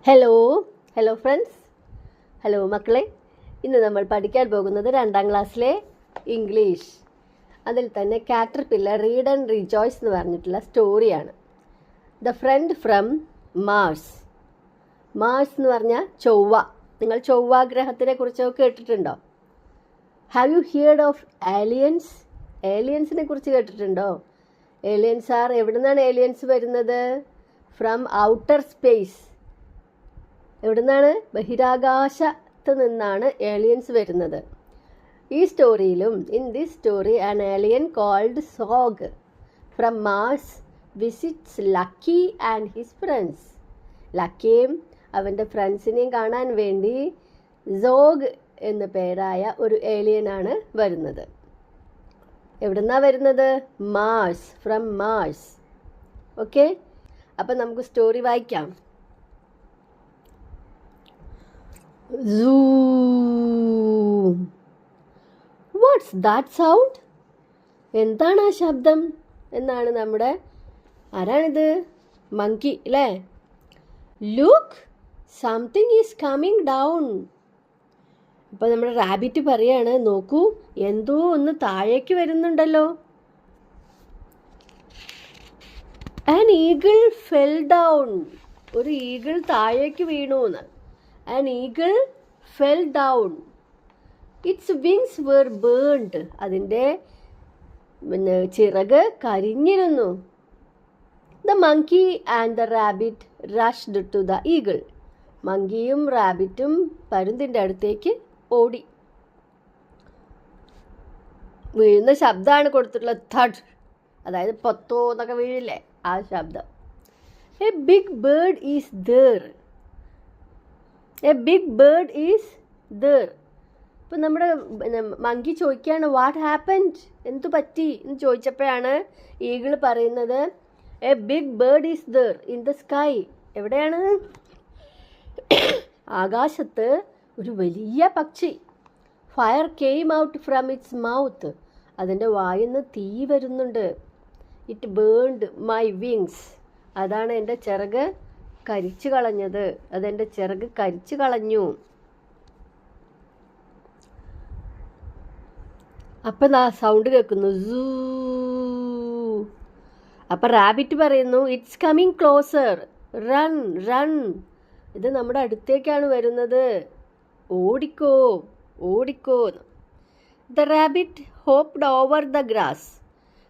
Hello hello friends, hello മക്കളെ. ഇന്ന് നമ്മൾ പഠിക്കാൻ പോകുന്നത് 2ാം ക്ലാസ്സിലെ ഇംഗ്ലീഷ്. അതിൽ തന്നെ കാറ്റർപില്ലർ റീഡ് ആൻഡ് റിജോയ്സ് എന്ന് പറഞ്ഞിട്ടുള്ള സ്റ്റോറിയാണ്. The friend from Mars. Mars എന്ന് പറഞ്ഞാൽ ചൊവ്വ. നിങ്ങൾ ചൊവ്വ ഗ്രഹത്തിനെ കുറിച്ചൊക്കെ കേട്ടിട്ടുണ്ടോ? Have you heard of aliens? ഏലിയൻസിനെ കുറിച്ച് കേട്ടിട്ടുണ്ടോ? ഏലിയൻസ് ആർ, എവിടെ നിന്നാണ് ഏലിയൻസ് വരുന്നത്? From outer space. എവിടെ നിന്നാണ്? ബഹിരാകാശത്ത് നിന്നാണ് ഏലിയൻസ് വരുന്നത്. ഈ സ്റ്റോറിയിലും in this story an alien called Zog from Mars visits Lucky and his friends. ലക്കിയും അവൻ്റെ ഫ്രണ്ട്സിനെയും കാണാൻ വേണ്ടി സോഗ് എന്ന പേരായ ഒരു ഏലിയനാണ് വരുന്നത്. എവിടുന്നാണ് വരുന്നത്? Mars, from Mars. ഓക്കെ, അപ്പം നമുക്ക് സ്റ്റോറി വായിക്കാം. Zoom. What's that sound? എന്താണ് ആ ശബ്ദം എന്നാണ് നമ്മുടെ ആരാണിത്? മങ്കി അല്ലേ? Look, something is coming down. ഇപ്പം നമ്മുടെ റാബിറ്റ് പറയാണ്, നോക്കൂ, എന്തോ ഒന്ന് താഴേക്ക് വരുന്നുണ്ടല്ലോ. An eagle fell down. ഒരു ഈഗിൾ താഴേക്ക് വീണു എന്ന്. An eagle fell down. Its wings were burned. അതിൻ്റെ ചിറക് കരിഞ്ഞിരുന്നു. The monkey and the rabbit rushed to the eagle. മങ്കിയും റാബിറ്റും പരുന്തിൻ്റെ അടുത്തേക്ക് ഓടി. വീഴുന്ന ശബ്ദമാണ് കൊടുത്തിട്ടുള്ളത്, thud. അതായത് പൊത്തോ എന്നൊക്കെ വീഴില്ലേ, ആ ശബ്ദം. A big bird is there. A big bird is there. ഇപ്പം നമ്മുടെ മങ്കി ചോദിക്കുകയാണ്, വാട്ട് ഹാപ്പൻഡ്, എന്തു പറ്റി എന്ന് ചോദിച്ചപ്പോഴാണ് ഈഗിൾ പറയുന്നത്, a big bird is there in the sky. എവിടെയാണ്? ആകാശത്ത് ഒരു വലിയ പക്ഷി. Fire came out from its mouth. അതിൻ്റെ വായിന്ന് തീ വരുന്നുണ്ട്. It burned my wings. അതാണ് എൻ്റെ ചിറക് കരിച്ചു കളഞ്ഞത്. അതെൻ്റെ ചിറക് കരിച്ചു കളഞ്ഞു. അപ്പം ആ സൗണ്ട് കേൾക്കുന്നു, സൂ. അപ്പം റാബിറ്റ് പറയുന്നു, it's coming closer, run run. ഇത് നമ്മുടെ അടുത്തേക്കാണ് വരുന്നത്, ഓടിക്കോ ഓടിക്കോ. The rabbit hopped over the grass.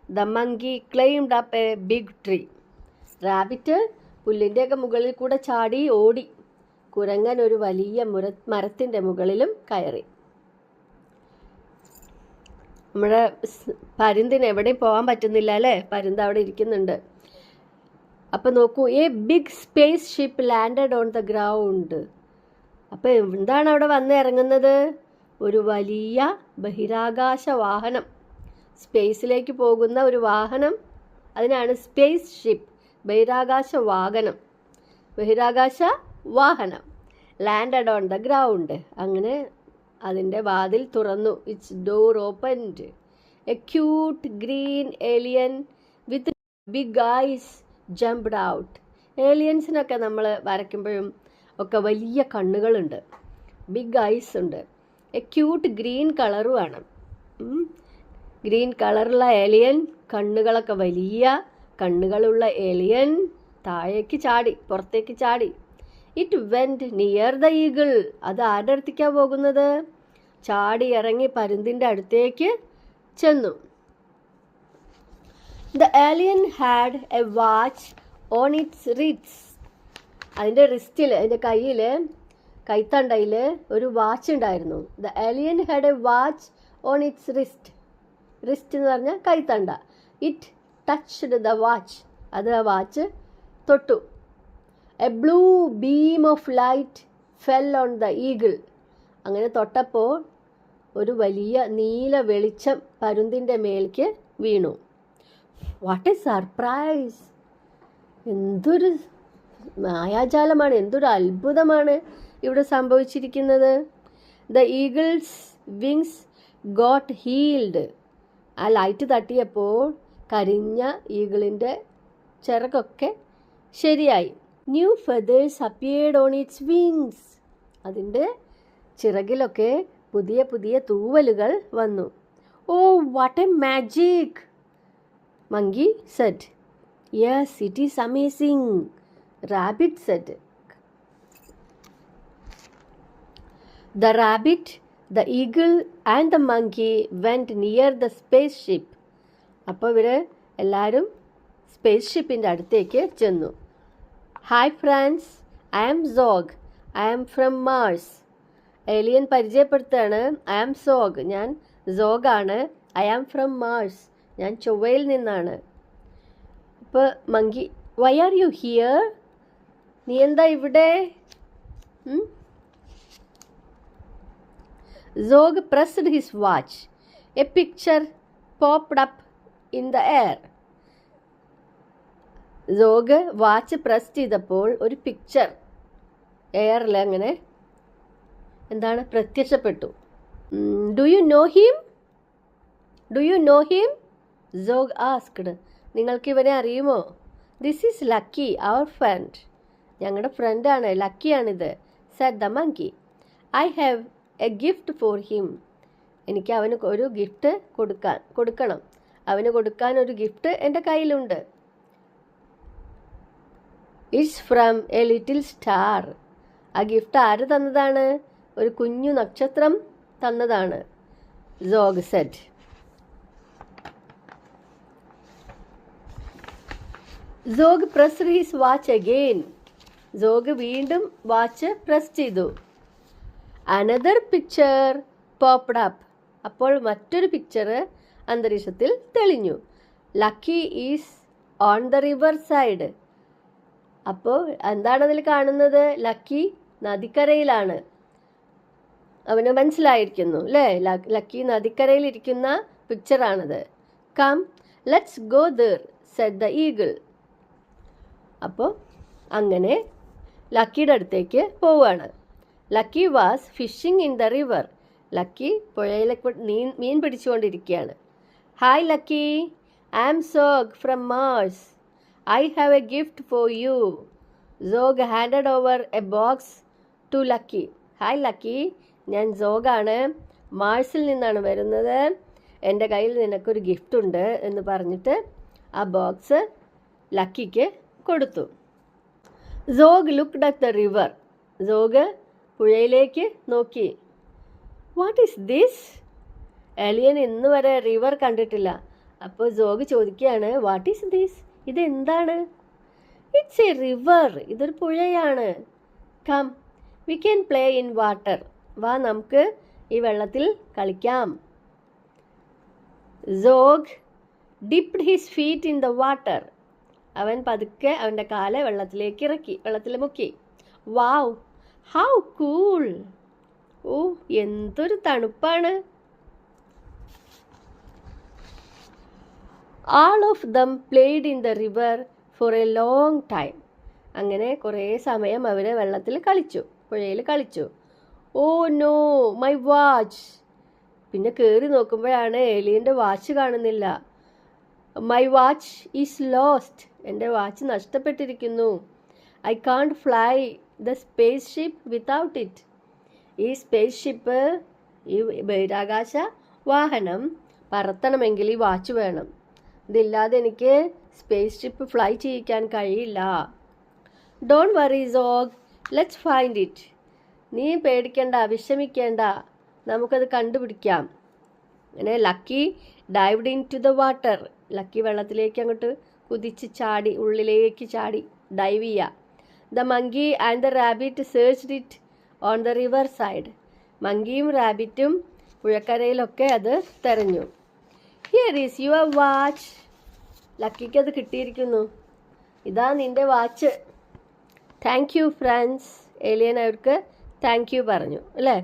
The monkey climbed up a big tree. Rabbit പുല്ലിൻ്റെയൊക്കെ മുകളിൽ കൂടെ ചാടി ഓടി. കുരങ്ങൻ ഒരു വലിയ മരത്തിൻ്റെ മുകളിലും കയറി. നമ്മുടെ പരുന്തിന് എവിടെയും പോകാൻ പറ്റുന്നില്ല അല്ലേ? പരുന്ത് അവിടെ ഇരിക്കുന്നുണ്ട്. അപ്പം നോക്കൂ, a big spaceship landed on the ground. അപ്പം എന്താണ് അവിടെ വന്ന് ഇറങ്ങുന്നത്? ഒരു വലിയ ബഹിരാകാശ വാഹനം, സ്പേസിലേക്ക് പോകുന്ന ഒരു വാഹനം. അതിനാണ് സ്പേസ് ഷിപ്പ്, ബഹിരാകാശ വാഹനം. Landed on the ground. അങ്ങനെ അതിൻ്റെ വാതിൽ തുറന്നു. Its door opened. A cute green alien with big eyes jumped out. ഏലിയൻസിനൊക്കെ നമ്മൾ വരയ്ക്കുമ്പോഴും ഒക്കെ വലിയ കണ്ണുകളുണ്ട്, ബിഗ് ഐസ് ഉണ്ട്. എ ക്യൂട്ട് ഗ്രീൻ കളറുമാണ്. ഗ്രീൻ കളറുള്ള ഏലിയൻ, കണ്ണുകളൊക്കെ വലിയ കണ്ണുകളുള്ള ഏലിയൻ താഴേക്ക് ചാടി, പുറത്തേക്ക് ചാടി. It went near the eagle. അത് ആരുടെ അടുത്തേക്കാണ് പോകുന്നത്? ചാടി ഇറങ്ങി പരുന്തിൻ്റെ അടുത്തേക്ക് ചെന്നു. The alien had a watch on its Ritz. അതിൻ്റെ റിസ്റ്റിൽ, അതിൻ്റെ കയ്യിൽ, കൈത്തണ്ടയിൽ ഒരു വാച്ച് ഉണ്ടായിരുന്നു. The alien had a watch on its wrist. Wrist എന്ന് പറഞ്ഞാൽ കൈത്തണ്ട. It touched the watch. അത് ആ വാച്ച് തൊട്ടു. A blue beam of light fell on the eagle. അങ്ങനെ തൊട്ടപ്പോൾ ഒരു വലിയ നീല വെളിച്ചം പരുന്തിൻ്റെ മേലേക്ക് വീണു. What a surprise! എന്തൊരു മായാജാലമാണ്, എന്തൊരു അത്ഭുതമാണ് ഇവിടെ സംഭവിച്ചിരിക്കുന്നത്. The eagle's wings got healed. ആ ലൈറ്റ് തട്ടിയപ്പോൾ കരിഞ്ഞ ഈഗിളിൻ്റെ ചിറകൊക്കെ ശരിയായി. New feathers appeared on its wings. അതിൻ്റെ ചിറകിലൊക്കെ പുതിയ പുതിയ തൂവലുകൾ വന്നു. Oh what a magic, monkey said. Yes it is amazing, rabbit said. The rabbit, the eagle and the monkey went near the spaceship. അപ്പോൾ ഇവർ എല്ലാവരും സ്പേസ് ഷിപ്പിൻ്റെ അടുത്തേക്ക് ചെന്നു. Hi friends, I am Zog, I am from Mars. Alien പരിചയപ്പെടുത്താണ്. I am Zog, ഞാൻ സോഗാണ്. I am from Mars, ഞാൻ ചൊവ്വയിൽ നിന്നാണ്. അപ്പോൾ monkey, why are you here? നീ എന്താ ഇവിടെ? Zog pressed his watch. A picture popped up in the air. Zog watch press ചെയ്തപ്പോൾ ഒരു പിക്ചർ എയറിൽ അങ്ങനെ എന്താണ് പ്രത്യക്ഷപ്പെട്ടു. Do you know him? Do you know him? Zog asked. നിങ്ങൾക്ക് ഇവനെ അറിയുമോ? This is Lucky, our friend. ഞങ്ങളുടെ ഫ്രണ്ടാണ്, ലക്കിയാണിത്. Said the monkey. I have a gift for him. എനിക്ക് അവന് ഒരു ഗിഫ്റ്റ് കൊടുക്കണം. അവന് കൊടുക്കാൻ ഒരു ഗിഫ്റ്റ് എൻ്റെ കയ്യിലുണ്ട്. It's from a little star. ആ ഗിഫ്റ്റ് ആര് തന്നതാണ്? ഒരു കുഞ്ഞു നക്ഷത്രം തന്നതാണ്. Zog said. Zog pressed his watch again. Zog വീണ്ടും വാച്ച് പ്രസ് ചെയ്തു. Another picture popped up. അപ്പോൾ മറ്റൊരു പിക്ചർ അന്തരീക്ഷത്തിൽ തെളിഞ്ഞു. Lucky is on the river side. അപ്പോൾ എന്താണ് അതിൽ കാണുന്നത്? ലക്കി നദിക്കരയിലാണ്. അവന് മനസ്സിലായിരിക്കുന്നു അല്ലേ? ലക്കി നദിക്കരയിലിരിക്കുന്ന പിക്ചറാണത്. Come let's go there said the eagle. അപ്പോൾ അങ്ങനെ ലക്കിയുടെ അടുത്തേക്ക് പോവുകയാണ്. Lucky was phishing in the river. Lucky പുഴയിലേക്ക് മീൻ പിടിച്ചുകൊണ്ടിരിക്കുകയാണ്. Hi Lucky, I am Zog from Mars. I have a gift for you. Zog handed over a box to Lucky. Hi Lucky, ഞാൻ സോഗാണ്, മാർസിൽ നിന്നാണ് വരുന്നത്. എൻ്റെ കയ്യിൽ നിനക്കൊരു ഗിഫ്റ്റ് ഉണ്ട് എന്ന് പറഞ്ഞിട്ട് ആ ബോക്സ് ലക്കിക്ക് കൊടുത്തു. സോഗ് ലുക്ക്ഡ് അറ്റ് ദ റിവർ. സോഗ് പുഴയിലേക്ക് നോക്കി. What is this? ഏലിയൻ ഇന്ന് വരെ റിവർ കണ്ടിട്ടില്ല. അപ്പോൾ സോഗ് ചോദിക്കുകയാണ്, വാട്ട് ഈസ് ദിസ്? ഇതെന്താണ്? It's a river. ഇതൊരു പുഴയാണ്. Come we can play in water. വാ, നമുക്ക് ഈ വെള്ളത്തിൽ കളിക്കാം. Zog dipped his feet in the water. അവൻ പതുക്കെ അവൻ്റെ കാല് വെള്ളത്തിൽ മുക്കി. വാവ്, ഹൗ കൂൾ. ഓ, എന്തൊരു തണുപ്പാണ്. All of them played in the river for a long time. അങ്ങനെ കുറേ സമയം അവർ വെള്ളത്തിൽ കളിച്ചു, പുഴയിൽ കളിച്ചു. Oh no, my watch. പിന്നെ കയറി നോക്കുമ്പോഴാണ് ഏലിയൻ്റെ വാച്ച് കാണുന്നില്ല. My watch is lost. എൻ്റെ വാച്ച് നഷ്ടപ്പെട്ടിരിക്കുന്നു. I can't fly the space ship without it. ഈ സ്പേസ് ഷിപ്പ്, ഈ ബഹിരാകാശ വാഹനം പറത്തണമെങ്കിൽ ഈ വാച്ച് വേണം. ഇതില്ലാതെ എനിക്ക് സ്പേസ് ഷിപ്പ് ഫ്ലൈ ചെയ്യിക്കാൻ കഴിയില്ല. Don't worry Zog, let's find it. നീ പേടിക്കേണ്ട, വിഷമിക്കേണ്ട, നമുക്കത് കണ്ടുപിടിക്കാം. അങ്ങനെ Lucky dived into the water. Lucky വെള്ളത്തിലേക്ക് അങ്ങോട്ട് കുതിച്ച് ചാടി, ഉള്ളിലേക്ക് ചാടി ഡൈവ് ചെയ്യുക. The monkey and the rabbit searched it on the river side. മങ്കിയും റാബിറ്റും പുഴക്കരയിലൊക്കെ അത് തെരഞ്ഞു. Here is your watch. ലക്കിക്ക് അത് കിട്ടിയിരിക്കുന്നു. ഇതാ നിൻ്റെ watch. Thank you friends. Alien അവർക്ക് താങ്ക് യു പറഞ്ഞു അല്ലേ?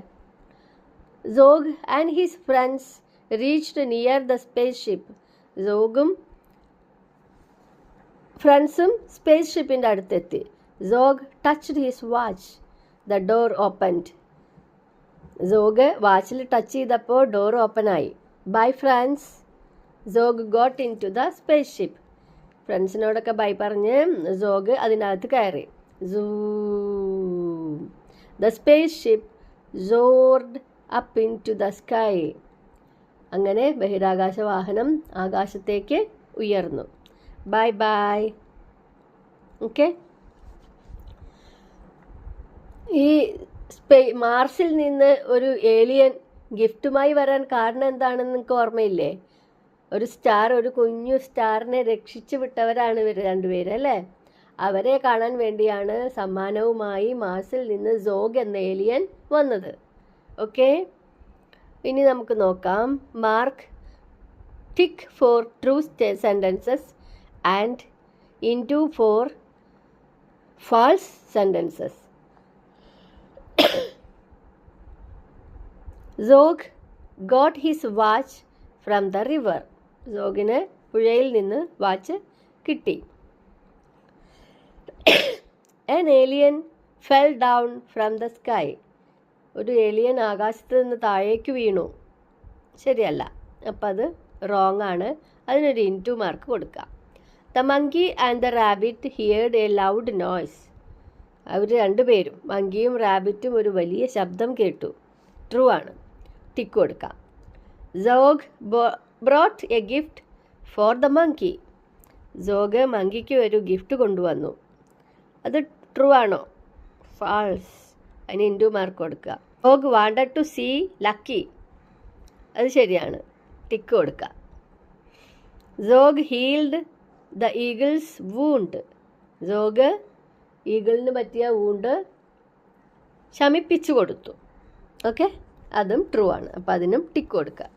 Zog and his friends reached near the space ship. സോഗും ഫ്രണ്ട്സും സ്പേസ് ഷിപ്പിൻ്റെ അടുത്തെത്തി. Zog touched his watch. The door opened. Zog വാച്ചിൽ ടച്ച് ചെയ്തപ്പോൾ ഡോർ ഓപ്പണായി. Bye friends. Zog got into the space ship. ഫ്രണ്ട്സിനോടൊക്കെ ബൈ പറഞ്ഞ് സോഗ് അതിനകത്ത് കയറി. Zoom. The spaceship soared up into the sky. അങ്ങനെ ബഹിരാകാശ വാഹനം ആകാശത്തേക്ക് ഉയർന്നു. Bye bye. ഓക്കെ. ഈ മാർസിൽ നിന്ന് ഒരു ഏലിയൻ ഗിഫ്റ്റുമായി വരാൻ കാരണം എന്താണെന്ന് നിങ്ങൾക്ക് ഓർമ്മയില്ലേ? ഒരു സ്റ്റാർ, ഒരു കുഞ്ഞു സ്റ്റാറിനെ രക്ഷിച്ചു വിട്ടവരാണ് ഇവർ രണ്ടുപേര് അല്ലേ? അവരെ കാണാൻ വേണ്ടിയാണ് സമ്മാനവുമായി മാർസിൽ നിന്ന് സോഗ് എന്ന ഏലിയൻ വന്നത്. ഓക്കെ, ഇനി നമുക്ക് നോക്കാം. Mark tick for true sentences and into for false sentences. Zog got his watch from the river. സോഗിന് പുഴയിൽ നിന്ന് വാച്ച് കിട്ടി. An alien fell down from the sky. ഒരു ഏലിയൻ ആകാശത്ത് നിന്ന് താഴേക്ക് വീണു. ശരിയല്ല, അപ്പം അത് റോങ് ആണ്. അതിനൊരു ഇൻറ്റു മാർക്ക് കൊടുക്കാം. The monkey and the rabbit heard a loud noise. അവർ രണ്ടുപേരും, മങ്കിയും റാബിറ്റും, ഒരു വലിയ ശബ്ദം കേട്ടു. ട്രൂ ആണ്, ടിക്ക് കൊടുക്കാം. Zog brought a gift for the monkey. സോഗ് മങ്കിക്ക് ഒരു ഗിഫ്റ്റ് കൊണ്ടുവന്നു. അത് ട്രൂ ആണോ? ഫാൾസ്. അതിന് ഇൻറ്റു മാർക്ക് കൊടുക്കുക. സോഗ് വാണ്ടഡ് ടു സീ ലക്കി. അത് ശരിയാണ്, ടിക്ക് കൊടുക്കുക. സോഗ് ഹീൽഡ് ദ ഈഗിൾസ് വൂണ്ട്. സോഗ് ഈഗിളിന് പറ്റിയ വൂണ്ട് ശമിപ്പിച്ചു കൊടുത്തു. ഓക്കെ, അതും ട്രൂ ആണ്. അപ്പം അതിനും ടിക്ക് കൊടുക്കുക.